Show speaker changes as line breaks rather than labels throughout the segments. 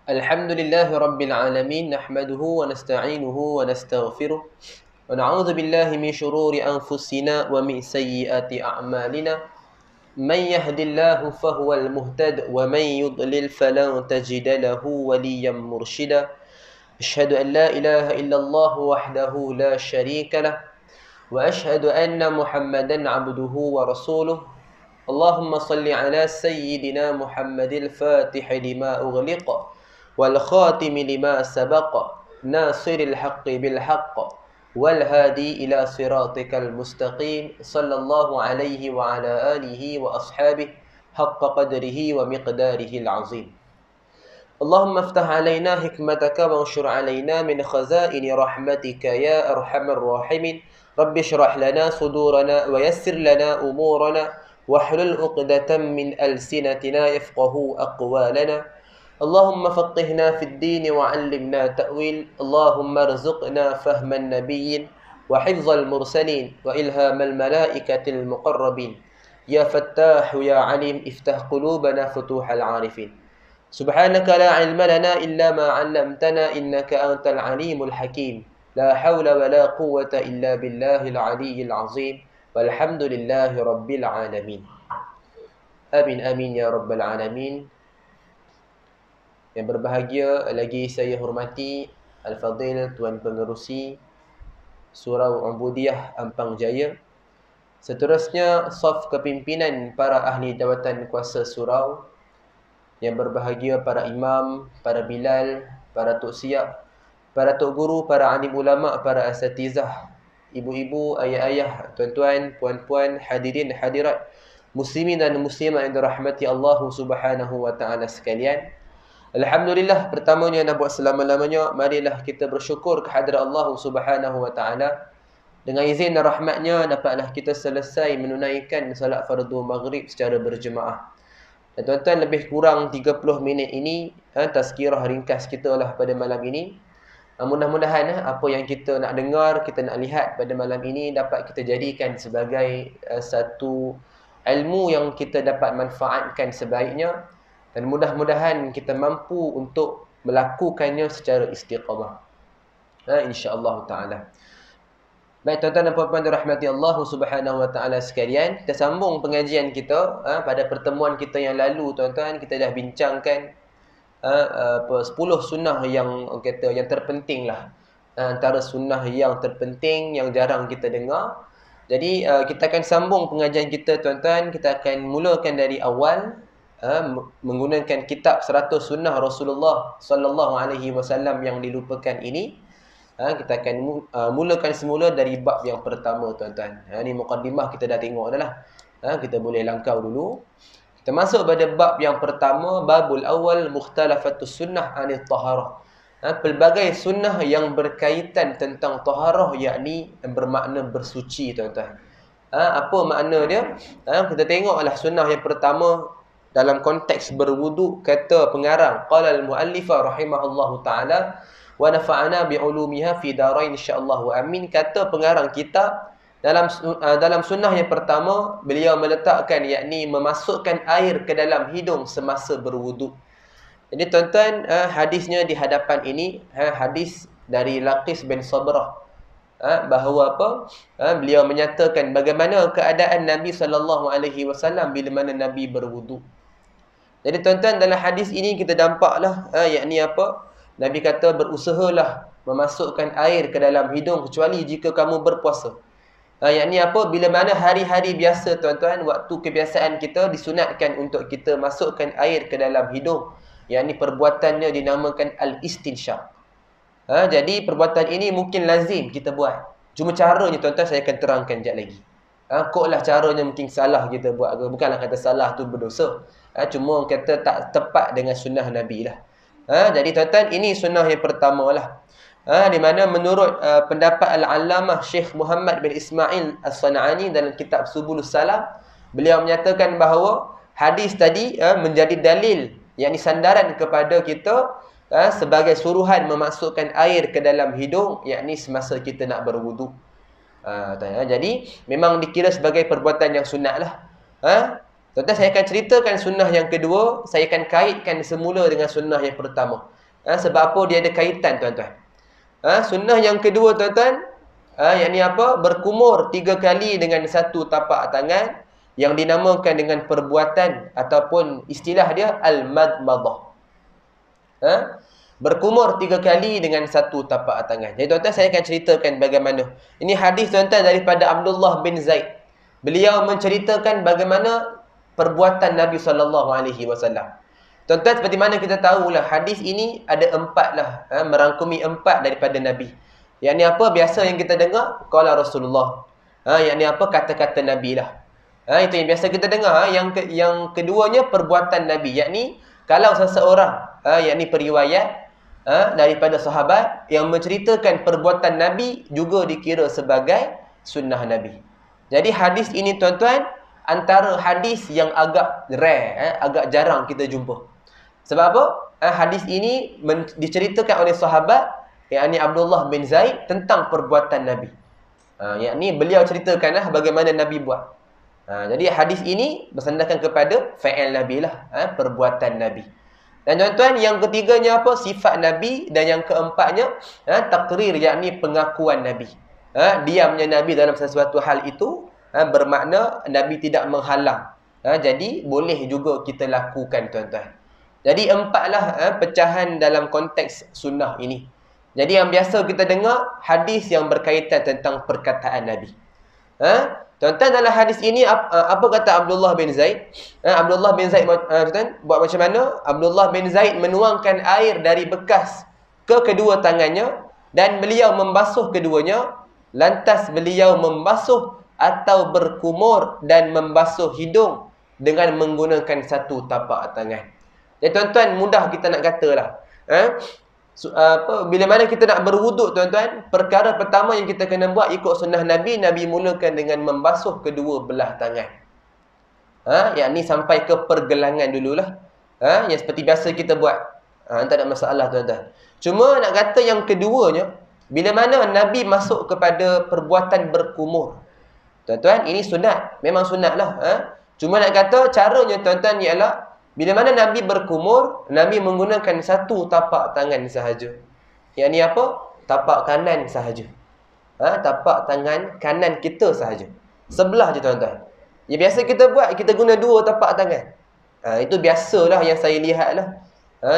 الحمد لله رب العالمين نحمده ونستعينه ونستغفره ونعوذ بالله من شرور أنفسنا ومن سيئات أعمالنا من يهد الله فهو المهتد ومن يضلل فلن تجد له وليا مرشدا أشهد أن لا إله إلا الله وحده لا شريك له وأشهد أن محمدا عبده ورسوله اللهم صل على سيدنا محمد الفاتح لما أغلق والخاتم لما سبق ناصر الحق بالحق والهادي إلى صراطك المستقيم صلى الله عليه وعلى آله وأصحابه حق قدره ومقداره العظيم اللهم افتح علينا حكمتك وانشر علينا من خزائن رحمتك يا أرحم الراحمين رب اشرح لنا صدورنا ويسر لنا أمورنا واحلل عقدة من ألسنتنا يفقه أقوالنا اللهم فقهنا في الدين وعلمنا تأويل اللهم ارزقنا فهم النبيين وحفظ المرسلين وإلهام الملائكة المقربين يا فتاح يا عليم افتح قلوبنا فتوح العارفين سبحانك لا علم لنا إلا ما علمتنا إنك أنت العليم الحكيم لا حول ولا قوة إلا بالله العلي العظيم والحمد لله رب العالمين آمين آمين يا رب العالمين. Yang berbahagia lagi saya hormati Al-Fadhil Tuan Pengerusi Surau Ubudiyah Ampang Jaya, seterusnya saf kepimpinan para ahli jawatan kuasa surau, yang berbahagia para imam, para bilal, para tok siap, para tok guru, para alim ulama, para asatizah, ibu-ibu, ayah-ayah, tuan-tuan, puan-puan, hadirin hadirat, muslimin dan muslimat yang dirahmati Allah Subhanahu wa taala sekalian. Alhamdulillah, pertamanya nak buat selama-lamanya, marilah kita bersyukur kehadrat Allah Subhanahu wa taala. Dengan izin dan rahmatnya dapatlah kita selesai menunaikan salat fardu maghrib secara berjemaah. Dan tuan-tuan, lebih kurang 30 minit ini tazkirah ringkas kita lah pada malam ini. Mudah-mudahan apa yang kita nak dengar, kita nak lihat pada malam ini dapat kita jadikan sebagai satu ilmu yang kita dapat manfaatkan sebaiknya, dan mudah-mudahan kita mampu untuk melakukannya secara istiqamah, insya-Allah taala. Baik tuan-tuan dan puan-puan dirahmati Allah Subhanahu wa taala sekalian, kita sambung pengajian kita. Pada pertemuan kita yang lalu tuan-tuan, kita dah bincangkan 10 sunnah yang terpenting lah, antara sunnah yang terpenting yang jarang kita dengar. Jadi kita akan sambung pengajian kita tuan-tuan. Kita akan mulakan dari awal, menggunakan kitab 100 sunnah Rasulullah sallallahu alaihi wasallam yang dilupakan ini. Kita akan mulakan semula dari bab yang pertama tuan-tuan. Ini mukaddimah kita dah tengok dah lah. Kita boleh langkau dulu. Kita masuk pada bab yang pertama, babul awal mukhtalafatus sunnah anit taharah. Pelbagai sunnah yang berkaitan tentang taharah, yakni bermakna bersuci tuan-tuan. Apa makna dia? Kita tengoklah sunnah yang pertama dalam konteks berwuduk. Kata pengarang, qala al-muallifa rahimahullahu taala wa nafa'ana bi'ulumiha fi darain insyaallah wa amin. Kata pengarang kitab, dalam sunnah yang pertama beliau meletakkan, yakni memasukkan air ke dalam hidung semasa berwuduk. Jadi tuan-tuan, hadisnya di hadapan ini hadis dari Laqis bin Sabrah, bahawa beliau menyatakan bagaimana keadaan Nabi sallallahu alaihi wasallam bila mana Nabi berwuduk. Jadi tuan-tuan, dalam hadis ini kita dampaklah yakni Nabi kata, berusahalah memasukkan air ke dalam hidung kecuali jika kamu berpuasa. Yakni bila mana hari-hari biasa tuan-tuan, waktu kebiasaan kita disunatkan untuk kita masukkan air ke dalam hidung. Yakni perbuatannya dinamakan al-istinsyaq. Jadi perbuatan ini mungkin lazim kita buat. Cuma caranya tuan-tuan saya akan terangkan sekejap lagi. Koklah caranya mungkin salah kita buat. Bukanlah kata salah tu berdosa. Cuma kata tak tepat dengan sunnah Nabi lah. Jadi tuan-tuan, ini sunnah yang pertama lah. Di mana menurut pendapat Al-Allamah Syekh Muhammad bin Ismail As-San'ani dalam kitab Subulus Salam, beliau menyatakan bahawa hadis tadi menjadi dalil, yakni sandaran kepada kita sebagai suruhan memasukkan air ke dalam hidung, yakni semasa kita nak berwuduk. Jadi memang dikira sebagai perbuatan yang sunat lah. Tuan-tuan, saya akan ceritakan sunnah yang kedua. Saya akan kaitkan semula dengan sunnah yang pertama. Sebab apa? Dia ada kaitan, tuan-tuan. Sunnah yang kedua, tuan-tuan, yakni apa? Berkumur 3 kali dengan satu tapak tangan, yang dinamakan dengan perbuatan ataupun istilah dia al-madmadah. Berkumur 3 kali dengan satu tapak tangan. Jadi tuan-tuan, saya akan ceritakan bagaimana. Ini hadis, tuan-tuan, daripada Abdullah bin Zaid. Beliau menceritakan bagaimana perbuatan Nabi SAW. Tuan-tuan, seperti mana kita tahulah, hadis ini ada 4 lah, merangkumi 4 daripada Nabi. Yang ni apa? Biasa yang kita dengar, qala Rasulullah. Yang ni apa? Kata-kata Nabi lah. Itu yang biasa kita dengar. Yang keduanya perbuatan Nabi. Yakni kalau seseorang, yakni periwayat daripada sahabat yang menceritakan perbuatan Nabi, juga dikira sebagai sunnah Nabi. Jadi hadis ini, tuan-tuan, antara hadis yang agak rare, agak jarang kita jumpa. Sebab apa? Hadis ini diceritakan oleh sahabat, yakni Abdullah bin Zaid, tentang perbuatan Nabi. Yakni beliau ceritakanlah bagaimana Nabi buat. Jadi hadis ini bersandarkan kepada fa'il Nabi lah, perbuatan Nabi. Dan tuan-tuan, yang ketiganya apa? Sifat Nabi. Dan yang keempatnya, takrir, yakni pengakuan Nabi. Diamnya Nabi dalam sesuatu hal itu, bermakna Nabi tidak menghalang. Jadi boleh juga kita lakukan, tuan-tuan. Jadi 4 pecahan dalam konteks sunnah ini. Jadi yang biasa kita dengar, hadis yang berkaitan tentang perkataan Nabi. Tuan-tuan, dalam hadis ini apa kata Abdullah bin Zaid? Abdullah bin Zaid tuan, buat macam mana? Abdullah bin Zaid menuangkan air dari bekas ke kedua tangannya dan beliau membasuh keduanya. Lantas beliau membasuh atau berkumur dan membasuh hidung dengan menggunakan satu tapak tangan. Jadi tuan-tuan, mudah kita nak katalah. Bila mana kita nak berwuduk, tuan-tuan, perkara pertama yang kita kena buat ikut sunnah Nabi, Nabi mulakan dengan membasuh kedua belah tangan. Yakni sampai ke pergelangan dululah. Yang seperti biasa kita buat. Tak ada masalah, tuan-tuan. Cuma nak kata yang keduanya, bila mana Nabi masuk kepada perbuatan berkumur. Tuan-tuan, ini sunat. Memang sunat lah. Cuma nak kata caranya, tuan-tuan, ialah bila mana Nabi berkumur, Nabi menggunakan satu tapak tangan sahaja. Yang ni apa? Tapak kanan sahaja. Tapak tangan kanan kita sahaja. Sebelah je, tuan-tuan. Yang biasa kita buat, kita guna 2 tapak tangan. Itu biasalah yang saya lihat lah.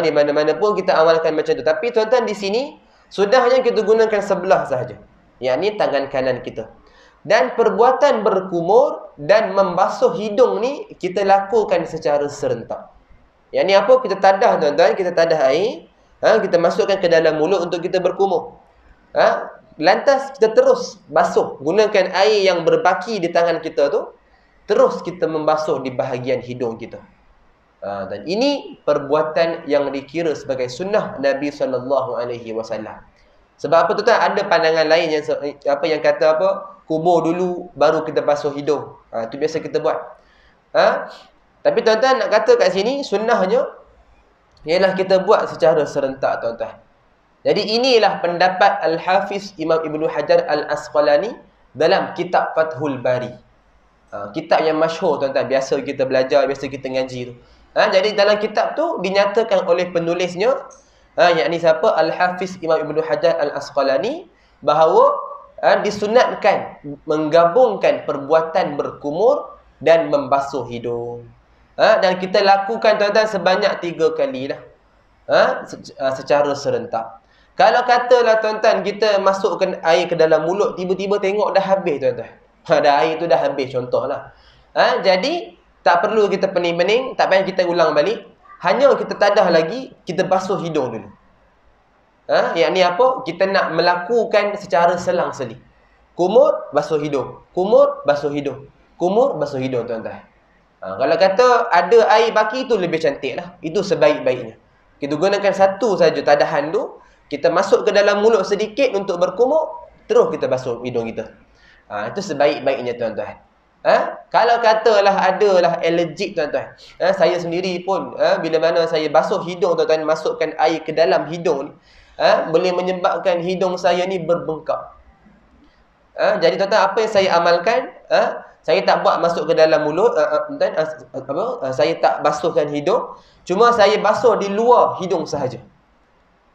Di mana-mana pun kita amalkan macam tu. Tapi tuan-tuan, di sini sudahnya kita gunakan sebelah sahaja. Yang ni tangan kanan kita. Dan perbuatan berkumur dan membasuh hidung ni kita lakukan secara serentak. Yang ni apa? Kita tadah, tuan-tuan, kita tadah air, kita masukkan ke dalam mulut untuk kita berkumur. Lantas kita terus basuh, gunakan air yang berbaki di tangan kita tu, terus kita membasuh di bahagian hidung kita. Dan ini perbuatan yang dikira sebagai sunnah Nabi SAW. Sebab apa, tuan-tuan? Ada pandangan lain yang kata apa? Kubur dulu baru kita basuh hidung. Itu biasa kita buat. Tapi tuan-tuan, nak kata kat sini sunnahnya ialah kita buat secara serentak, tuan-tuan. Jadi inilah pendapat Al-Hafiz Imam Ibnu Hajar Al-Asqalani dalam kitab Fathul Bari. Kitab yang masyhur, tuan-tuan, biasa kita belajar, biasa kita ngaji tu. Jadi dalam kitab tu dinyatakan oleh penulisnya, yakni siapa? Al-Hafiz Imam Ibnu Hajar Al-Asqalani, bahawa disunatkan menggabungkan perbuatan berkumur dan membasuh hidung. Dan kita lakukan, tuan-tuan, sebanyak 3 kali lah. Secara serentak. Kalau katalah, tuan-tuan, kita masukkan air ke dalam mulut, tiba-tiba tengok dah habis, tuan-tuan. Dah air tu dah habis, contohlah. Jadi tak perlu kita pening-pening, tak payah kita ulang balik. Hanya kita tadah lagi, kita basuh hidung dulu. Yang ni apa? Kita nak melakukan secara selang-seli. Kumur, basuh hidung. Kumur, basuh hidung. Kumur, basuh hidung, tuan-tuan. Kalau kata ada air baki, itu lebih cantik lah. Itu sebaik-baiknya. Kita gunakan satu saja tadahan tu, kita masuk ke dalam mulut sedikit untuk berkumur, terus kita basuh hidung kita. Itu sebaik-baiknya, tuan-tuan. Kalau katalah adalah allergic, tuan-tuan. Saya sendiri pun, bila mana saya basuh hidung, tuan-tuan, masukkan air ke dalam hidung ni, boleh menyebabkan hidung saya ni berbengkak. Jadi tuan-tuan, apa yang saya amalkan, saya tak buat masuk ke dalam mulut, saya tak basuhkan hidung, cuma saya basuh di luar hidung sahaja.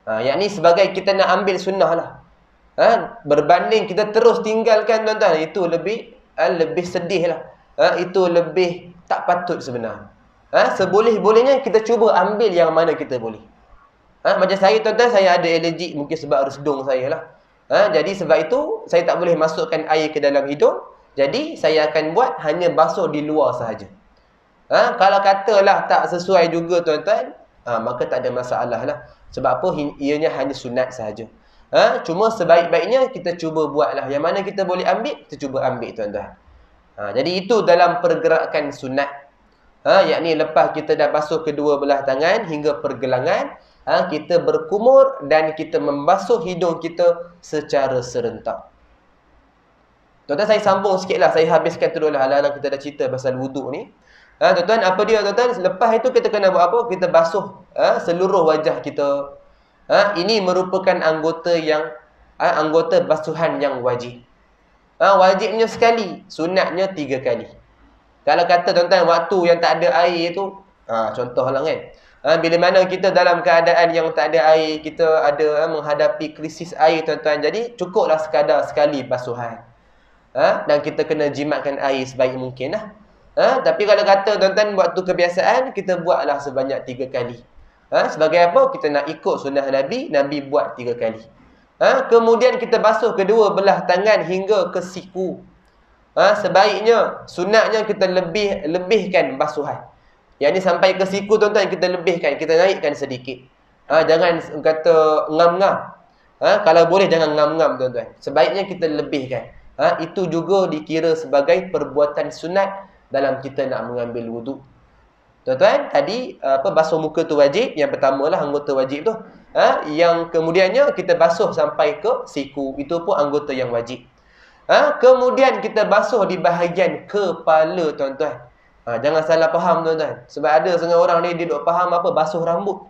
Yakni sebagai kita nak ambil sunnah lah. Berbanding kita terus tinggalkan tuan-tuan, itu lebih sedih lah. Itu lebih tak patut sebenarnya. Seboleh-bolehnya kita cuba ambil yang mana kita boleh. Macam saya tuan-tuan, saya ada alergik mungkin sebab resdung saya lah. Jadi sebab itu saya tak boleh masukkan air ke dalam hidung. Jadi saya akan buat hanya basuh di luar sahaja. Kalau katalah tak sesuai juga tuan-tuan, maka tak ada masalah lah. Sebab apa? Ianya hanya sunat sahaja. Cuma sebaik-baiknya kita cuba buatlah. Yang mana kita boleh ambil, kita cuba ambil tuan-tuan. Jadi itu dalam pergerakan sunat. Yakni lepas kita dah basuh kedua belah tangan hingga pergelangan, kita berkumur dan kita membasuh hidung kita secara serentak. Tuan-tuan, saya sambung sikit lah. Saya habiskan terus lah. Alang-alang kita dah cerita pasal wuduk ni. Tuan-tuan, apa dia tuan-tuan? Lepas itu kita kena buat apa? Kita basuh seluruh wajah kita. Ini merupakan anggota basuhan yang wajib. Wajibnya sekali, sunatnya 3 kali. Kalau kata tuan-tuan, waktu yang tak ada air tu, contohlah kan. Bila mana kita dalam keadaan yang tak ada air, kita ada menghadapi krisis air tuan-tuan. Jadi cukuplah sekadar sekali basuhan. Dan kita kena jimatkan air sebaik mungkin lah. Tapi kalau kata tuan-tuan waktu kebiasaan, kita buatlah sebanyak 3 kali. Sebagai apa? Kita nak ikut sunnah Nabi, Nabi buat 3 kali. Kemudian kita basuh kedua belah tangan hingga ke siku. Sebaiknya, sunatnya kita lebihkan basuhan. Yang ni sampai ke siku tuan-tuan, kita lebihkan, kita naikkan sedikit. Jangan kata ngam-ngam. Kalau boleh jangan ngam-ngam tuan-tuan. Sebaiknya kita lebihkan. Itu juga dikira sebagai perbuatan sunat dalam kita nak mengambil wuduk. Tuan-tuan, tadi basuh muka tu wajib. Yang pertamalah anggota wajib tu. Yang kemudiannya kita basuh sampai ke siku. Itu pun anggota yang wajib. Kemudian kita basuh di bahagian kepala tuan-tuan. Jangan salah faham tuan-tuan. Sebab ada setengah orang ni dia duk faham apa? Basuh rambut.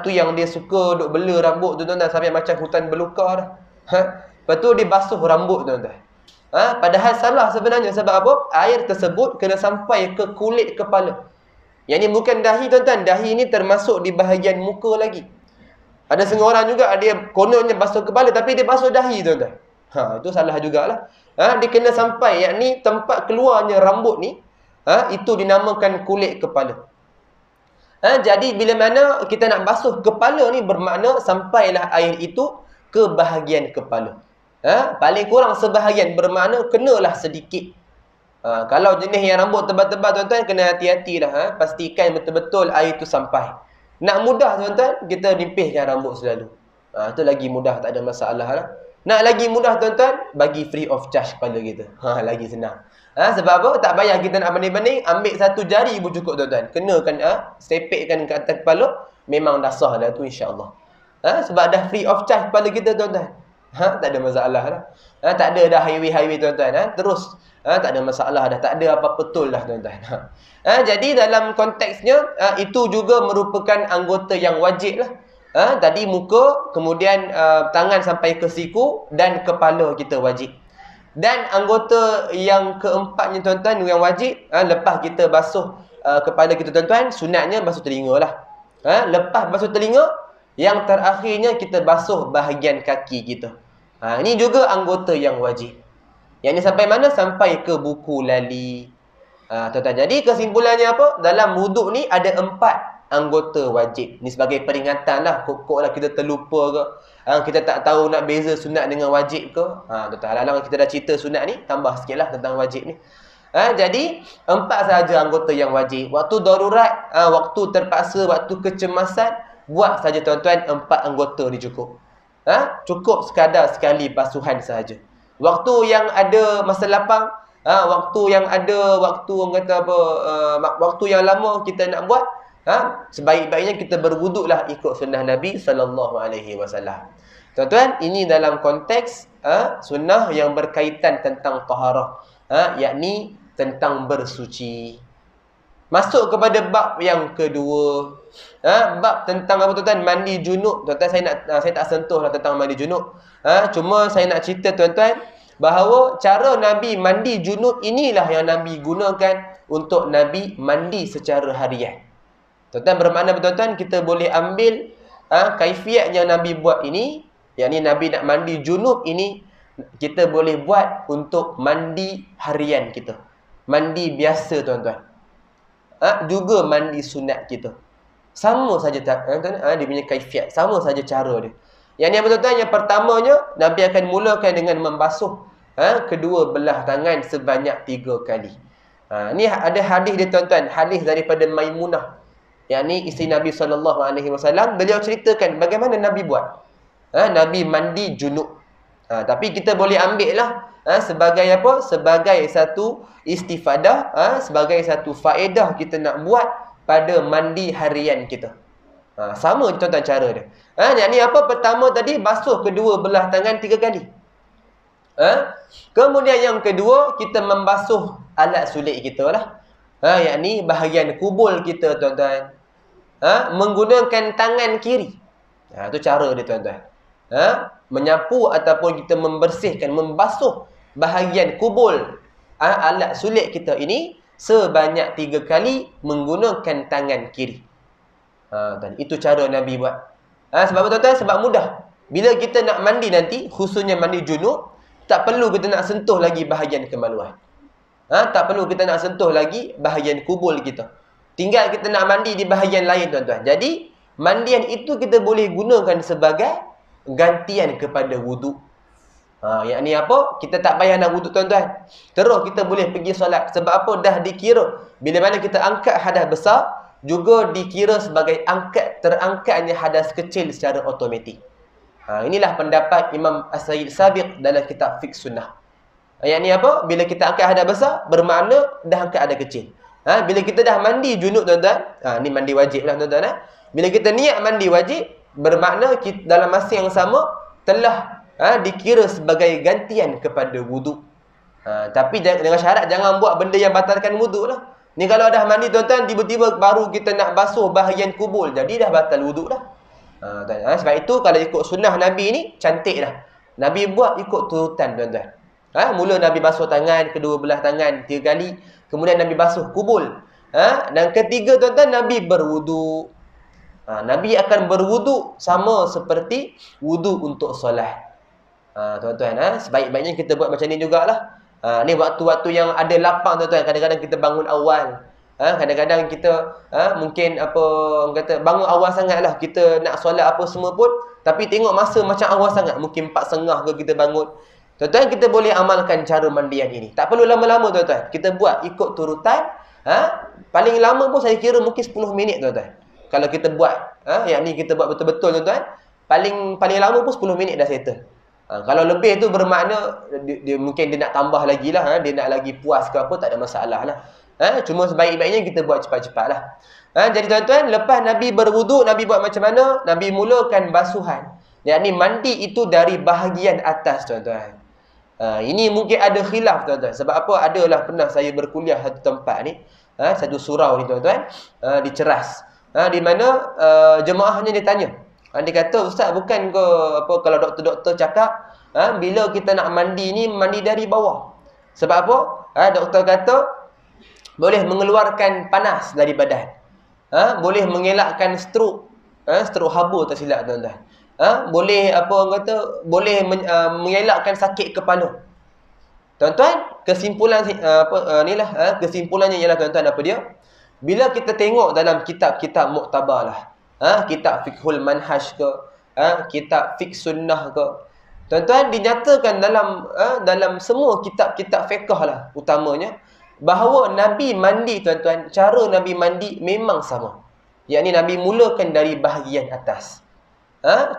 Tu yang dia suka duk bela rambut tu tuan-tuan. Sampai macam hutan belukar dah. Lepas tu dia basuh rambut tuan-tuan. Padahal salah sebenarnya. Sebab apa? Air tersebut kena sampai ke kulit kepala. Yang ni bukan dahi tuan-tuan. Dahi ni termasuk di bahagian muka lagi. Ada setengah orang juga dia kononnya basuh kepala tapi dia basuh dahi tuan-tuan. Itu salah jugalah. Dia kena sampai, yakni tempat keluarnya rambut ni, itu dinamakan kulit kepala. Jadi bila mana kita nak basuh kepala ni, bermakna sampailah air itu ke bahagian kepala. Paling kurang sebahagian, bermakna kenalah sedikit. Kalau jenis yang rambut tebal-tebal tuan-tuan, kena hati-hatilah. Pastikan betul-betul air itu sampai. Nak mudah tuan-tuan, kita nipihkan rambut selalu. Itu lagi mudah, tak ada masalah lah. Nak lagi mudah tuan-tuan, bagi free of charge kepala kita. Lagi senang. Sebab apa? Tak payah kita nak banding-banding. Ambil satu jari pun cukup tuan-tuan. Kenakan, sepekkan ke atas kepala. Memang dah sah dah tu insyaAllah. Sebab dah free of charge kepala kita tuan-tuan. Tak ada masalah dah. Tak ada dah highway-highway tuan-tuan. Terus. Tak ada masalah dah. Tak ada apa-apa betul dah tuan-tuan. Jadi dalam konteksnya, itu juga merupakan anggota yang wajib lah. Tadi muka, kemudian tangan sampai ke siku dan kepala kita wajib. Dan anggota yang keempatnya tuan-tuan yang wajib, lepas kita basuh kepala kita tuan-tuan, sunatnya basuh telinga lah. Lepas basuh telinga, yang terakhirnya kita basuh bahagian kaki kita. Ini juga anggota yang wajib. Yang ni sampai mana? Sampai ke buku lali. Tuan-tuan, jadi kesimpulannya apa? Dalam wuduk ni ada 4 anggota wajib. Ni sebagai peringatan lah. Kok lah kita terlupa ke. Kita tak tahu nak beza sunat dengan wajib ke. Tuan-tuan, halang-halang kita dah cerita sunat ni, tambah sikit lah tentang wajib ni. Jadi 4 sahaja anggota yang wajib. Waktu darurat, waktu terpaksa, waktu kecemasan, buat saja tuan-tuan 4 anggota ni cukup. Cukup sekadar sekali basuhan sahaja. Waktu yang ada masa lapang, waktu yang ada waktu orang kata apa, waktu yang lama kita nak buat, sebaik-baiknya kita berwuduklah ikut sunnah Nabi SAW. Tuan-tuan, ini dalam konteks sunnah yang berkaitan tentang taharah, yakni tentang bersuci. Masuk kepada bab yang kedua, bab tentang apa tuan-tuan? Mandi junub. Tuan-tuan, saya tak sentuh lah tentang mandi junub. Cuma saya nak cerita tuan-tuan bahawa cara Nabi mandi junub inilah yang Nabi gunakan untuk Nabi mandi secara harian. Tuan-tuan, bermakna tuan-tuan kita boleh ambil kaifiat yang Nabi buat ini, yakni Nabi nak mandi junub ini, kita boleh buat untuk mandi harian kita. Mandi biasa tuan-tuan. Juga mandi sunat kita. Sama saja dia punya kaifiat, sama saja cara dia. Yang ni tuan-tuan, yang pertamanya Nabi akan mulakan dengan membasuh kedua belah tangan sebanyak 3 kali. Ni ada hadis dia tuan-tuan, hadis daripada Maimunah, yakni isteri Nabi SAW. Beliau ceritakan bagaimana Nabi buat. Nabi mandi junub. Tapi kita boleh ambil lah sebagai apa? Sebagai satu istifadah, sebagai satu faedah kita nak buat pada mandi harian kita. Sama tuan-tuan cara dia. Yang ni apa? Pertama tadi basuh kedua belah tangan 3 kali. Kemudian yang kedua, kita membasuh alat sulit kita lah. Yakni bahagian kubul kita tuan-tuan. Menggunakan tangan kiri. Itu cara dia tuan-tuan. Menyapu ataupun kita membersihkan, membasuh bahagian kubul alat sulit kita ini sebanyak 3 kali menggunakan tangan kiri. Itu cara Nabi buat. Sebab apa tuan-tuan? Sebab mudah. Bila kita nak mandi nanti, khususnya mandi junub, tak perlu kita nak sentuh lagi bahagian kemaluan. Tak perlu kita nak sentuh lagi bahagian kubul kita. Tinggal kita nak mandi di bahagian lain tuan-tuan. Jadi, mandian itu kita boleh gunakan sebagai gantian kepada wuduk. Yang ni apa? Kita tak payah nak wuduk tuan-tuan. Terus kita boleh pergi solat. Sebab apa? Dah dikira. Bila mana kita angkat hadas besar, juga dikira sebagai terangkatnya hadas kecil secara automatik. Inilah pendapat Imam As-Sayyid Sabiq dalam kitab Fiqh Sunnah. Yang ni apa? Bila kita angkat hadas besar, bermakna dah angkat hadas kecil. Bila kita dah mandi junub tuan-tuan, ni mandi wajib lah tuan-tuan. Bila kita niat mandi wajib, bermakna kita, dalam masa yang sama telah dikira sebagai gantian kepada wuduk. Tapi dengan syarat jangan buat benda yang batalkan wuduk lah. Ni kalau dah mandi tuan-tuan, tiba-tiba baru kita nak basuh bahagian kubul, jadi dah batal wuduk dah. Sebab itu kalau ikut sunnah Nabi ni, cantik dah. Nabi buat ikut turutan tuan-tuan. Mula Nabi basuh tangan, kedua belah tangan 3 kali. Kemudian Nabi basuh kubul. Dan ketiga tuan-tuan, Nabi berwuduk. Nabi akan berwuduk sama seperti wuduk untuk solat. Tuan-tuan, sebaik-baiknya kita buat macam ni jugalah. Ni waktu-waktu yang ada lapang tuan-tuan. Kadang-kadang kita bangun awal. Kadang-kadang kita mungkin apa orang kata bangun awal sangatlah, kita nak solat apa semua pun, tapi tengok masa macam awal sangat, mungkin 4.30 ke kita bangun. Tuan-tuan, kita boleh amalkan cara mandian ini. Tak perlu lama-lama tuan-tuan. Kita buat ikut turutan. Paling lama pun saya kira mungkin 10 minit tuan-tuan. Kalau kita buat, yang ni kita buat betul-betul tuan-tuan, paling lama pun 10 minit dah settle. Kalau lebih tu bermakna dia mungkin dia nak tambah lagi lah, dia nak lagi puas ke apa, tak ada masalah lah. Cuma sebaik-baiknya kita buat cepat-cepat lah. Jadi tuan-tuan, lepas Nabi berwuduk, Nabi buat macam mana? Nabi mulakan basuhan. Yakni mandi itu dari bahagian atas tuan-tuan. Ini mungkin ada khilaf tuan-tuan. Sebab apa? Adalah pernah saya berkuliah satu tempat ni, satu surau ni tuan-tuan, di Ceras. Di mana jemaahnya dia tanya. Dia kata, "Ustaz, bukan ke apa kalau doktor-doktor cakap bila kita nak mandi ni mandi dari bawah?" Sebab apa? Doktor kata boleh mengeluarkan panas dari badan. Boleh mengelakkan stroke. Stroke haba tak silap tuan-tuan. Boleh apa orang kata, boleh mengelakkan sakit kepala. Tuan-tuan, kesimpulan kesimpulannya ialah tuan-tuan apa dia? Bila kita tengok dalam kitab-kitab muktabar lah, kitab Fiqhul Manhaj ke, kitab Fiqh Sunnah ke, tuan-tuan, dinyatakan dalam semua kitab-kitab fiqh lah utamanya, bahawa Nabi mandi tuan-tuan, cara Nabi mandi memang sama. Yakni Nabi mulakan dari bahagian atas.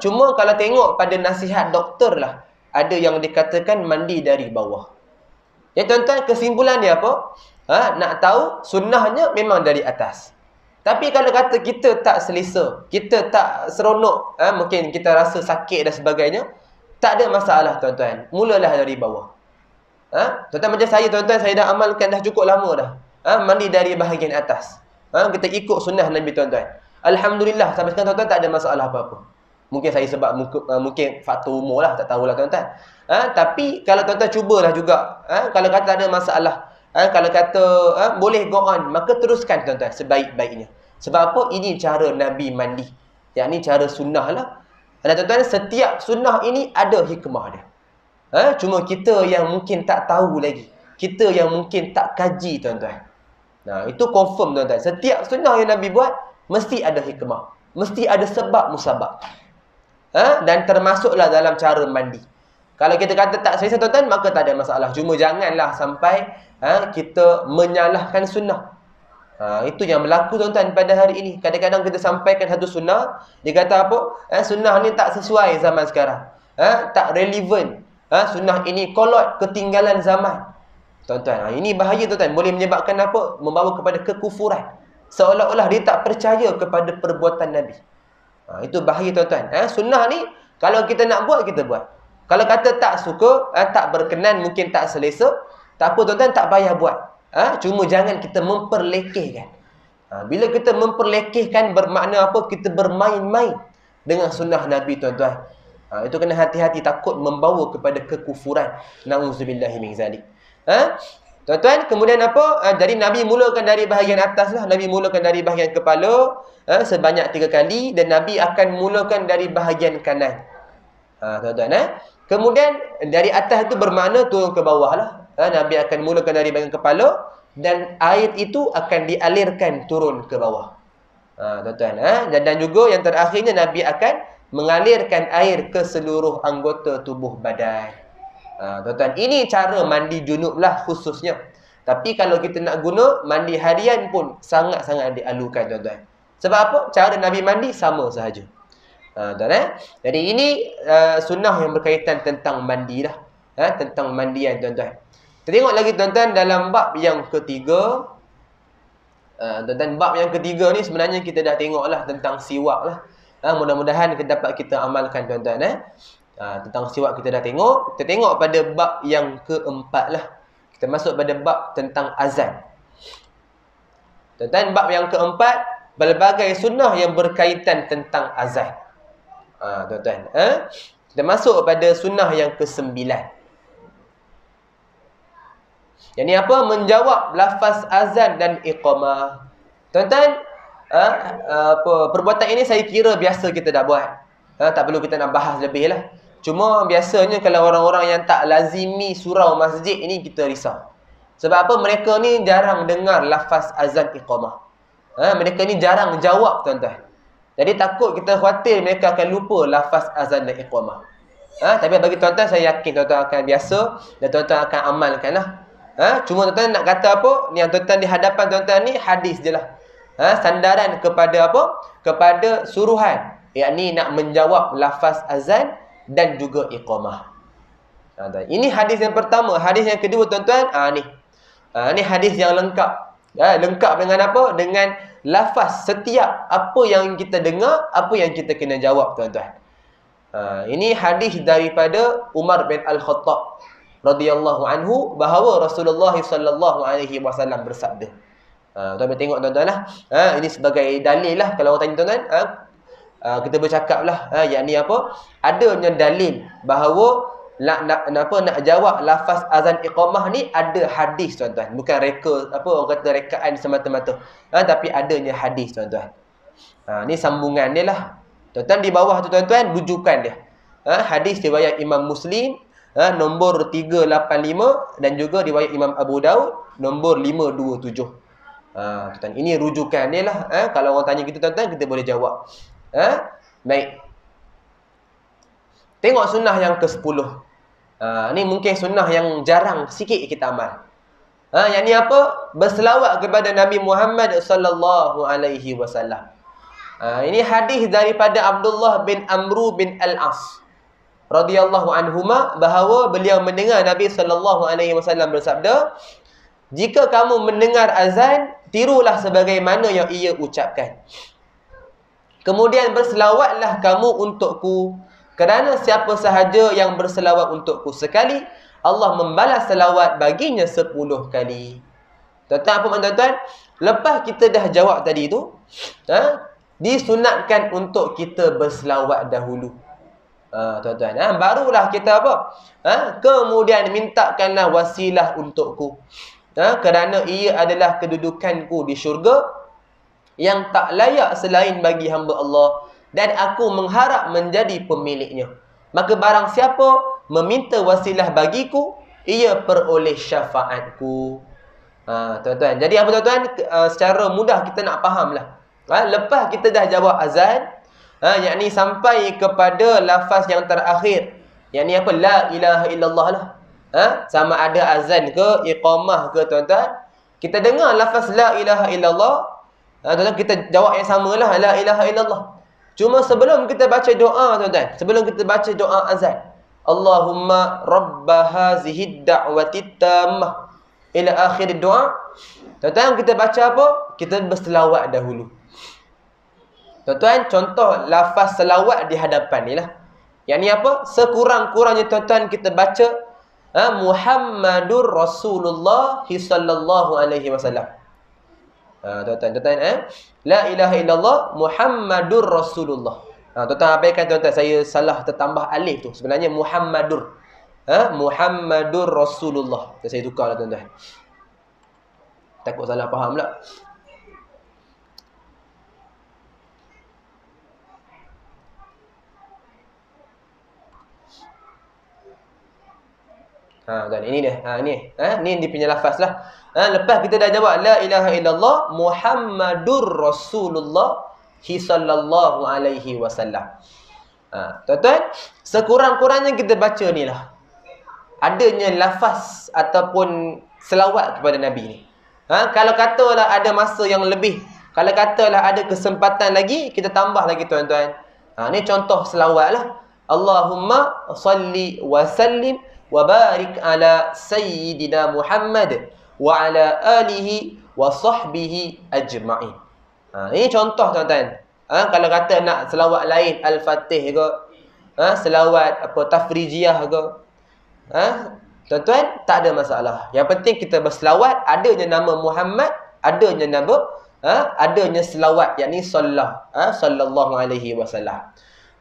Cuma kalau tengok pada nasihat doktor lah, ada yang dikatakan mandi dari bawah. Ya tuan-tuan, kesimpulan dia apa? Nak tahu sunnahnya memang dari atas. Tapi kalau kata kita tak selesa, kita tak seronok, mungkin kita rasa sakit dan sebagainya, tak ada masalah tuan-tuan. Mulalah dari bawah. Tuan-tuan, macam saya tuan-tuan, saya dah amalkan dah cukup lama dah. Mandi dari bahagian atas. Kita ikut sunnah Nabi tuan-tuan. Alhamdulillah, sampai sekarang tuan-tuan tak ada masalah apa-apa. Mungkin saya sebab mungkin faktor umur lah, tak tahulah tuan-tuan. Tapi kalau tuan-tuan cubalah juga, kalau kata ada masalah, kalau kata boleh go on, maka teruskan tuan-tuan sebaik-baiknya. Sebab apa? Ini cara Nabi mandi. yakni cara sunnah lah. Dan tuan-tuan, setiap sunnah ini ada hikmah dia. Cuma kita yang mungkin tak tahu lagi. Kita yang mungkin tak kaji, tuan-tuan. Nah, itu confirm, tuan-tuan. Setiap sunnah yang Nabi buat, mesti ada hikmah. Mesti ada sebab musabab. Dan termasuklah dalam cara mandi. Kalau kita kata tak selesa, tuan-tuan, maka tak ada masalah. Cuma janganlah sampai kita menyalahkan sunnah. Itu yang berlaku, tuan-tuan, pada hari ini. Kadang-kadang kita sampaikan satu sunnah, dia kata apa? Sunnah ni tak sesuai zaman sekarang. Tak relevan. Sunnah ini kolot, ketinggalan zaman. Tuan-tuan, ini bahaya, tuan-tuan. Boleh menyebabkan apa? Membawa kepada kekufuran. Seolah-olah dia tak percaya kepada perbuatan Nabi. Itu bahaya, tuan-tuan. Sunnah ni, kalau kita nak buat, kita buat. Kalau kata tak suka, tak berkenan, mungkin tak selesa, tak apa, tuan-tuan, tak payah buat. Cuma jangan kita memperlekehkan. Bila kita memperlekehkan, bermakna apa? Kita bermain-main dengan sunnah Nabi, tuan-tuan. Itu kena hati-hati, takut membawa kepada kekufuran. Na'udzubillahi min zalik. Tuan-tuan, kemudian apa? Jadi Nabi mulakan dari bahagian atas lah. Nabi mulakan dari bahagian kepala sebanyak 3 kali. Dan Nabi akan mulakan dari bahagian kanan. Tuan-tuan, kemudian dari atas itu bermakna turun ke bawah lah. Nabi akan mulakan dari bahagian kepala. Dan air itu akan dialirkan turun ke bawah. Tuan-tuan, dan juga yang terakhirnya Nabi akan mengalirkan air ke seluruh anggota tubuh badan. Tuan-tuan, ini cara mandi junub lah khususnya. Tapi kalau kita nak guna mandi harian pun sangat-sangat dialukan, tuan-tuan. Sebab apa? Cara Nabi mandi sama sahaja. Tuan-tuan, jadi ini sunnah yang berkaitan tentang mandi lah. Tentang mandian, tuan-tuan. Kita tengok lagi, tuan-tuan, dalam bab yang ketiga. Tuan-tuan, bab yang ketiga ni sebenarnya kita dah tengok lah tentang siwak lah. Mudah-mudahan dapat kita amalkan, tuan-tuan. Tentang siwak kita dah tengok. Kita tengok pada bab yang keempat lah. Kita masuk pada bab tentang azan. Tuan-tuan, bab yang keempat, berbagai sunnah yang berkaitan tentang azan. Tuan-tuan, kita masuk pada sunnah yang ke-9. Yang ni apa? Menjawab lafaz azan dan iqamah. Tuan-tuan, perbuatan ini saya kira biasa kita dah buat. Tak perlu kita nak bahas lebih lah. Cuma biasanya kalau orang-orang yang tak lazimi surau masjid ini, kita risau. Sebab apa? Mereka ni jarang dengar lafaz azan iqamah. Mereka ni jarang jawab, tuan-tuan. Jadi takut, kita khawatir mereka akan lupa lafaz azan dan iqamah. Tapi bagi tuan-tuan, saya yakin tuan-tuan akan biasa dan tuan-tuan akan amalkan lah. Cuma tuan-tuan nak kata apa? Ni yang tuan-tuan di hadapan tuan-tuan ni hadis je lah. Sandaran kepada apa? Kepada suruhan, yakni nak menjawab lafaz azan dan juga iqamah. Ini hadis yang pertama. Hadis yang kedua, tuan-tuan, ni hadis yang lengkap. Lengkap dengan apa? Dengan lafaz setiap apa yang kita dengar, apa yang kita kena jawab, tuan-tuan. Ini hadis daripada Umar bin Al-Khattab radhiyallahu anhu, bahawa Rasulullah sallallahu alaihi wasallam bersabda. Tuan-tuan tengok, tuan-tuan lah. Ini sebagai dalil lah. Kalau orang tanya, tuan-tuan, kita bercakap lah, yakni apa? Adanya dalil bahawa nak jawab lafaz azan iqamah ni ada hadis, tuan-tuan. Bukan reka, orang kata rekaan semata-mata. Tapi adanya hadis, tuan-tuan. Ni sambungan dia lah. Tuan-tuan, di bawah tu, tuan-tuan, rujukan dia. Hadis riwayat Imam Muslim, nombor 385, dan juga riwayat Imam Abu Daud, nombor 527. Tuan, ini rujukan dia lah. Kalau orang tanya kita, tuan-tuan, kita boleh jawab. Baik. Tengok sunnah yang ke-10. Ni mungkin sunnah yang jarang sikit kita amal. Yang ni apa? Berselawat kepada Nabi Muhammad sallallahu alaihi wasallam. Ini hadis daripada Abdullah bin Amru bin Al-As radhiyallahu anhuma, bahawa beliau mendengar Nabi sallallahu alaihi wasallam bersabda, "Jika kamu mendengar azan, tirulah sebagaimana yang ia ucapkan. Kemudian berselawatlah kamu untukku, kerana siapa sahaja yang berselawat untukku sekali, Allah membalas selawat baginya 10 kali." Tuan-tuan, apa maksud tuan-tuan? Lepas kita dah jawab tadi tu, disunatkan untuk kita berselawat dahulu. Tuan-tuan, barulah kita apa? Kemudian mintakanlah wasilah untukku, kerana ia adalah kedudukanku di syurga yang tak layak selain bagi hamba Allah, dan aku mengharap menjadi pemiliknya. Maka barang siapa meminta wasilah bagiku, ia peroleh syafaatku. Tuan-tuan. Jadi apa tuan-tuan? Secara mudah kita nak faham lah. Lepas kita dah jawab azan, yakni sampai kepada lafaz yang terakhir. Yakni apa? La ilaha illallah lah. Sama ada azan ke, iqamah ke tuan-tuan. Kita dengar lafaz la ilaha illallah, tuan-tuan, kita jawab yang samalah, la ilaha illallah. Cuma sebelum kita baca doa tuan-tuan, sebelum kita baca doa azan, Allahumma rabba hazihid da'watid tammah ila akhir doa, tuan-tuan, kita baca apa? Kita berselawat dahulu. Tuan-tuan, contoh lafaz selawat di hadapan ni lah. Yang ni apa? Sekurang-kurangnya tuan-tuan kita baca Muhammadur Rasulullah sallallahu alaihi wasallam. Tuan-tuan, la ilaha illallah Muhammadur Rasulullah. Tuan-tuan abaikan tuan-tuan, saya salah tertambah alif tu. Sebenarnya Muhammadur. Muhammadur Rasulullah. Saya tukarlah tuan-tuan. Takut salah faham pula. Tuan, ini dia. Ni dia punya lafaz lah. Lepas kita dah jawab la ilaha illallah Muhammadur Rasulullah sallallahu alaihi wasallam. Tuan-tuan, sekurang-kurangnya kita baca ni lah. Adanya lafaz ataupun selawat kepada Nabi ni. Kalau katalah ada masa yang lebih, kalau katalah ada kesempatan lagi, kita tambah lagi tuan-tuan. Ni contoh selawat lah. Allahumma salli wa sallim wa barik ala sayyidina Muhammad wa ala alihi wa sahbihi ajma'in. Ini contoh tuan-tuan. Kalau kata nak selawat lain, Al-Fatih ke, selawat apa tafrijiyah ke, tuan-tuan, tak ada masalah. Yang penting kita berselawat, adanya nama Muhammad, adanya nama, adanya selawat, yakni sallallahu alaihi wasallam.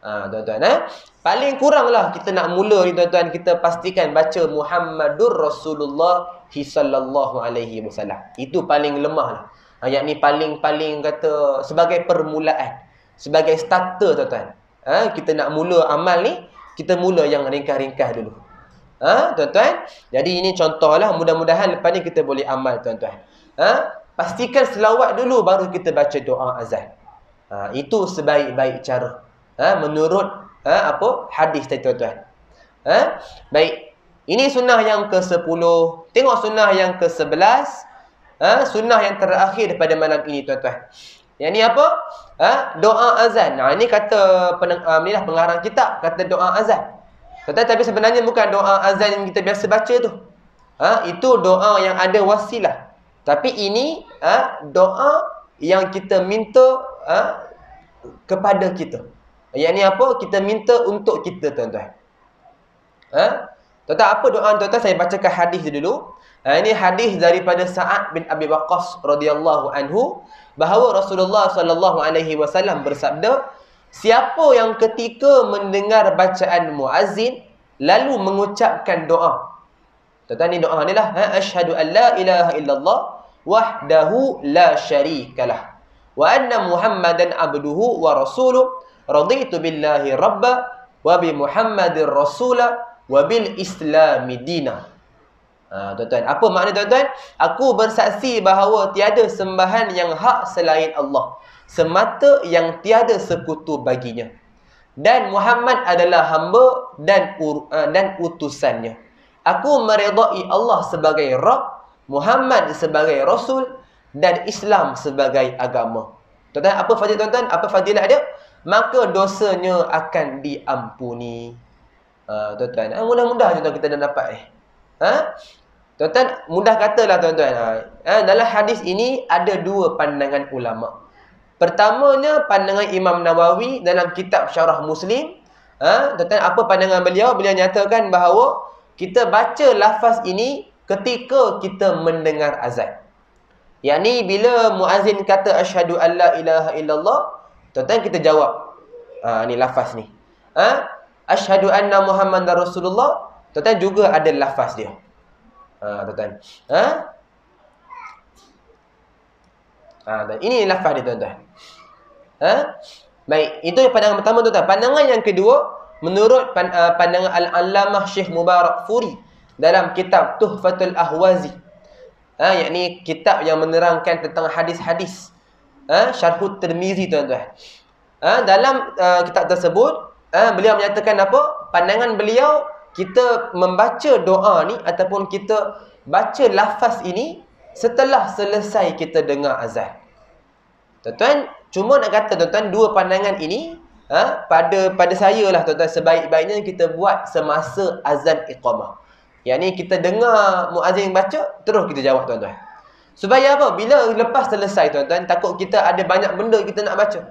Tuan-tuan, paling kuranglah kita nak mula ni tuan-tuan, kita pastikan baca Muhammadur Rasulullah sallallahu alaihi wasallam. Itu paling lemah lah. Yakni paling kata sebagai permulaan, sebagai starter tuan-tuan. Kita nak mula amal ni, kita mula yang ringkas-ringkas dulu. Tuan-tuan, jadi ini contohlah, mudah-mudahan lepas ni kita boleh amal tuan-tuan. Pastikan selawat dulu baru kita baca doa azan. Itu sebaik-baik cara. Menurut apa hadis tadi tuan-tuan. Baik. Ini sunnah yang ke-10. Tengok sunnah yang ke-11. Sunnah yang terakhir pada malam ini tuan-tuan. Yang ni apa? Doa azan. Ini kata inilah pengarang kitab kata doa azan. Tuan-tuan, tapi sebenarnya bukan doa azan yang kita biasa baca tu. Itu doa yang ada wasilah. Tapi ini doa yang kita minta kepada kita. Yang ni apa? Kita minta untuk kita tuan-tuan. Tuan-tuan, apa doa tuan-tuan? Saya bacakan hadis dulu. Ini hadis daripada Sa'ad bin Abi Waqqas radhiyallahu anhu, bahawa Rasulullah sallallahu alaihi wasallam bersabda, siapa yang ketika mendengar bacaan muazzin lalu mengucapkan doa. Tuan-tuan, ni doa ni lah, asyhadu an la ilaha illallah wahdahu la syarikalah wa anna Muhammadan abduhu wa rasuluh, raditu billahi rabba wa bi Muhammadir rasula wa bil islami dina. Tuan-tuan, apa makna tuan-tuan? Aku bersaksi bahawa tiada sembahan yang hak selain Allah, semata yang tiada sekutu baginya, dan Muhammad adalah hamba dan utusannya. Aku meredai Allah sebagai Rabb, Muhammad sebagai Rasul, dan Islam sebagai agama. Tuan-tuan, apa fadilah tuan-tuan? Apa fadilah dia? Maka dosanya akan diampuni. Tuan-tuan, mudah-mudah tuan-tuan kita dah dapat Tuan-tuan, mudah katalah tuan-tuan. Dalam hadis ini ada dua pandangan ulama. Pertamanya pandangan Imam Nawawi dalam kitab Syarah Muslim. Tuan-tuan, apa pandangan beliau? Beliau nyatakan bahawa kita baca lafaz ini ketika kita mendengar azan. Yakni bila muazzin kata asyhadu an la ilaha illallah, tuan-tuan kita jawab. Ni lafaz ni. Asyhadu anna Muhammadar Rasulullah, tuan-tuan juga ada lafaz dia. Tuan-tuan. Dan ini lafaz dia tuan-tuan. Baik, itu pandangan pertama tuan-tuan. Pandangan yang kedua, menurut pandangan Al-Allamah Syekh Mubarakfuri dalam kitab Tuhfatul Ahwazi. Yakni kitab yang menerangkan tentang hadis-hadis. Syarhut Tirmizi tuan-tuan. Dalam kitab tersebut, beliau menyatakan apa? Pandangan beliau, kita membaca doa ni ataupun kita baca lafaz ini setelah selesai kita dengar azan. Tuan-tuan, cuma nak kata tuan-tuan, dua pandangan ini pada saya lah tuan-tuan, sebaik-baiknya kita buat semasa azan iqamah. Yang ni kita dengar muazzin baca, terus kita jawab tuan-tuan. Supaya apa? Bila lepas selesai tuan-tuan, takut kita ada banyak benda kita nak baca.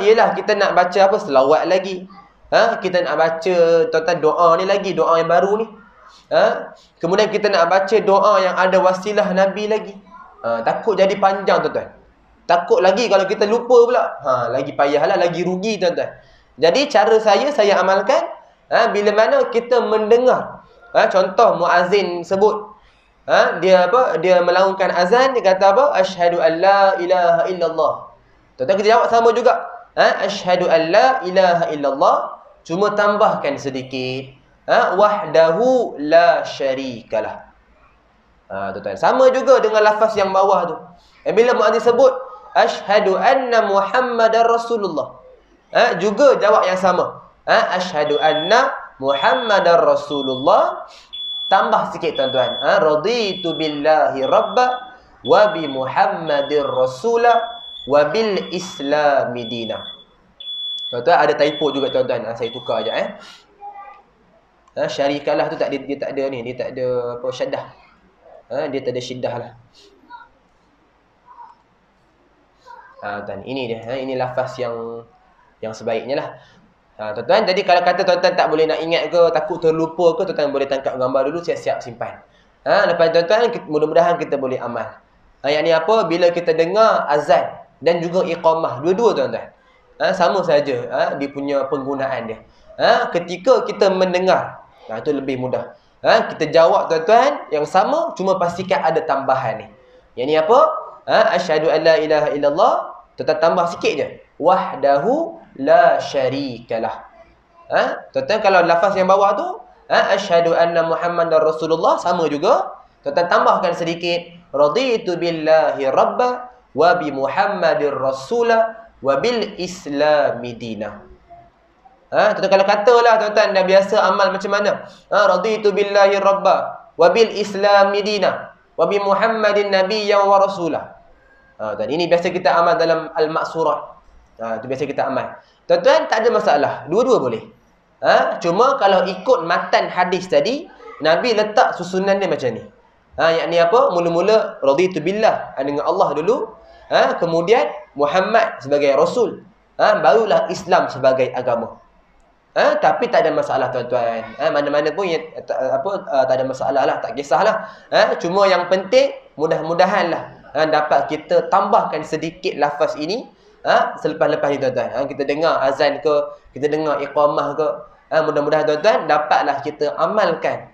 Yelah, kita nak baca apa? Selawat lagi. Kita nak baca tuan-tuan doa ni lagi, doa yang baru ni. Kemudian kita nak baca doa yang ada wasilah Nabi lagi. Takut jadi panjang tuan-tuan. Takut lagi kalau kita lupa pula. Lagi payahlah, lagi rugi tuan-tuan. Jadi cara saya amalkan, bila mana kita mendengar, contoh muazzin sebut, dia melaungkan azan, dia kata apa? Asyhadu an la ilaha illallah. Tuan-tuan kita jawab sama juga. Asyhadu an la ilaha illallah. Cuma tambahkan sedikit. Wahdahu la syarikalah. Tuan-tuan, sama juga dengan lafaz yang bawah tu. Bila muazzin sebut asyhadu anna Muhammadar Rasulullah, juga jawab yang sama. Asyhadu anna Muhammadar Rasulullah. Tambah sikit tuan-tuan. Raditu billahi rabba wa bi Muhammadir rasula wa bil islami dina. Tuan-tuan, ada typo juga tuan-tuan. Saya tukar aja. Syarikalah tu dia tak ada ni, dia tak ada apa syaddah. Dia tak ada syiddah lah. Tuan, ini dia. Ini lafaz yang sebaiknya lah. Tuan-tuan, jadi kalau kata tuan-tuan tak boleh nak ingat ke, takut terlupa ke, tuan-tuan boleh tangkap gambar dulu, siap-siap simpan. Lepas tuan-tuan, mudah-mudahan kita boleh amal. Yang ni apa? Bila kita dengar azan dan juga iqamah, dua-dua tuan-tuan. Sama saja dia punya penggunaan dia. Ketika kita mendengar, itu lebih mudah. Kita jawab tuan-tuan yang sama, cuma pastikan ada tambahan ni. Yang ni apa? Asyhadu an la ilaha illallah. Tuan-tuan tambah sikit je. Wahdahu la syarikalah. Tuan-tuan, kalau lafaz yang bawah tu, asyhadu anna Muhammadar Rasulullah, sama juga. Tuan-tuan tambahkan sedikit. Raditu billahi rabba wa bi Muhammadir rasula wa bil islami dina. Tuan-tuan, kalau katalah tuan-tuan dah biasa amal macam mana? Raditu billahi rabba wa bil islami dina wa bi Muhammadin nabiyyan wa rasulah. Dan ini biasa kita amal dalam al-maksurah. Itu biasa kita amal. Tuan-tuan, tak ada masalah. Dua-dua boleh. Cuma kalau ikut matan hadis tadi, Nabi letak susunan dia macam ni. Yakni apa? Mula-mula raditu billah, dengan Allah dulu. Kemudian Muhammad sebagai Rasul. Barulah Islam sebagai agama. Tapi tak ada masalah tuan-tuan. Mana-mana pun tak ada masalah lah, tak kisahlah. Cuma yang penting mudah-mudahan lah dapat kita tambahkan sedikit lafaz ini selepas-lepas ni tuan-tuan. Kita dengar azan ke, kita dengar iqamah ke, mudah-mudahan tuan-tuan dapatlah kita amalkan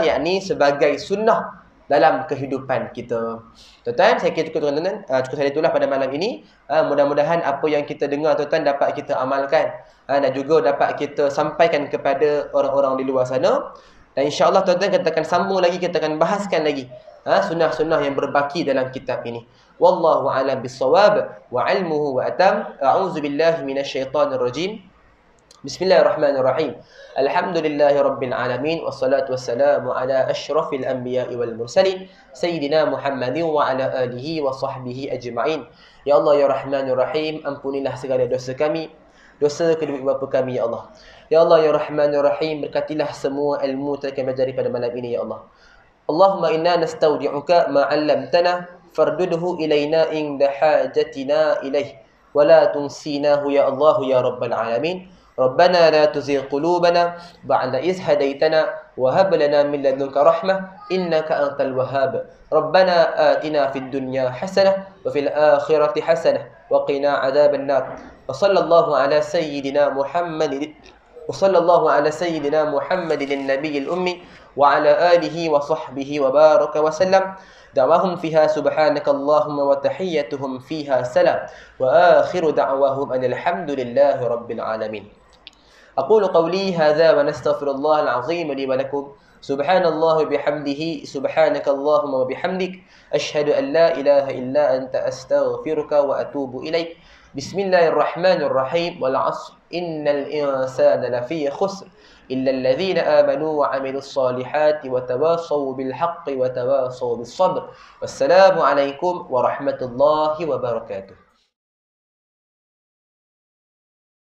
yakni sebagai sunnah dalam kehidupan kita. Tuan-tuan, saya kira cukup tuan-tuan. Cukup saya itulah pada malam ini. Mudah-mudahan apa yang kita dengar tuan-tuan dapat kita amalkan dan juga dapat kita sampaikan kepada orang-orang di luar sana. Dan insya-Allah tuan-tuan, kita akan sambung lagi, kita akan bahaskan lagi sunnah-sunnah yang berbaki dalam kitab ini. Wallahu a'lam bis-shawab wa 'ilmuhu wa atam. A'udzu billahi minasyaitonir rajim. Bismillahirrahmanirrahim. Alhamdulillahirabbil alamin wassalatu wassalamu ala asyrafil anbiya'i wal mursalin sayyidina Muhammadin wa ala alihi wa sahbihi ajma'in. Ya Allah ya Rahmanur Rahim, ampunilah segala dosa kami, dosa kedua ibu bapa kami ya Allah. Ya Allah ya Rahmanur Rahim, berkatilah semua ilmu yang kami pelajari pada malam ini ya Allah. Allahumma inna nastaudi'uka ma 'allamtana fardudhu ilaina inda hajatina ilaih wa la tunsinahu ya Allah ya rabbal alamin. Rabbana la tuzigh qulubana ba'da idh hadaytana wa hab lana min ladunka rahmah innaka antal wahhab. Rabbana atina fid dunya hasanah wa fil akhirati hasanah wa qina adzaban nar. Wa sallallahu ala sayyidina Muhammadin وصلى الله على سيدنا محمد النبي الأمي وعلى آله وصحبه وبارك وسلم. دعواهم فيها سبحانك اللهم وتحيتهم فيها سلام وآخر دعواهم أن الحمد لله رب العالمين. أقول قولي هذا ونستغفر الله العظيم لي ولكم. سبحان الله وبحمده سبحانك اللهم وبحمدك أشهد أن لا إله إلا أنت أستغفرك وأتوب إليك. بسم الله الرحمن الرحيم والعصر إن الإنسان لفي خسر إلا الذين آمنوا وعملوا الصالحات وتواصوا بالحق وتواصوا بالصبر. والسلام عليكم ورحمة الله وبركاته.